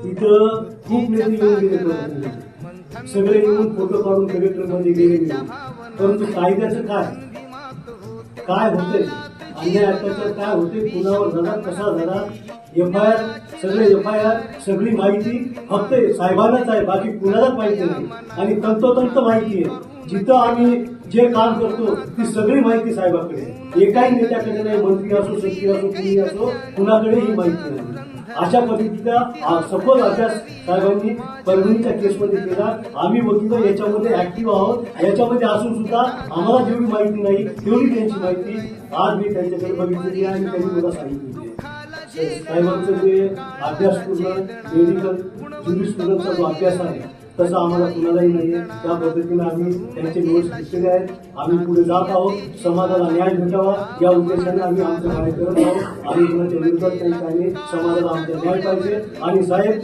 इथं खूप नेते येऊन गेले होते, सगळे येऊन फोटो काढून कलेक्टरमध्ये गेले, परंतु कायद्याचं काय होते, अन्याय अत्याचार काय होते, कुणावर झाला, कसा झाला, एफआयआर सगळी माहिती फक्त साहेबांनाच आहे, बाकी कुणालाच माहिती नाही. आणि तंतोतंत माहिती आहे, जिथं आम्ही जे काम करतो ती सगळी माहिती साहेबांकडे, एकाही नेत्याकडे नाही, मंत्री असो, सचिव असो, कुणी असो, कुणाकडे ही माहिती नाही. अशा पद्धतीचा सखोल अभ्यास साहेबांनी परभणीच्या केसमध्ये केला. आम्ही वकील याच्यामध्ये ऍक्टिव्ह आहोत, याच्यामध्ये असून सुद्धा आम्हाला जेवढी माहिती नाही तेवढी त्यांची माहिती आज मी त्यांच्याकडे बघितलेली आहे आणि त्यांनी मला सांगितलेली आहे. साहेबांचं जे अभ्यासपूर्ण मेडिकल ज्युरिस्प्रुडन्सचा जो अभ्यास आहे तसं आम्हाला कुणालाही नाहीये. त्या पद्धतीने आम्ही त्यांचे नोट्स घेतलेले आहेत. आम्ही पुढे जात आहोत, समाजाला न्याय भेटावा या उद्देशाने आम्ही आमचं कार्य करत आहोत. आम्ही कुणाच्या विरोधात काही काही समाजाला आमचा न्याय पाहिजे. आणि साहेब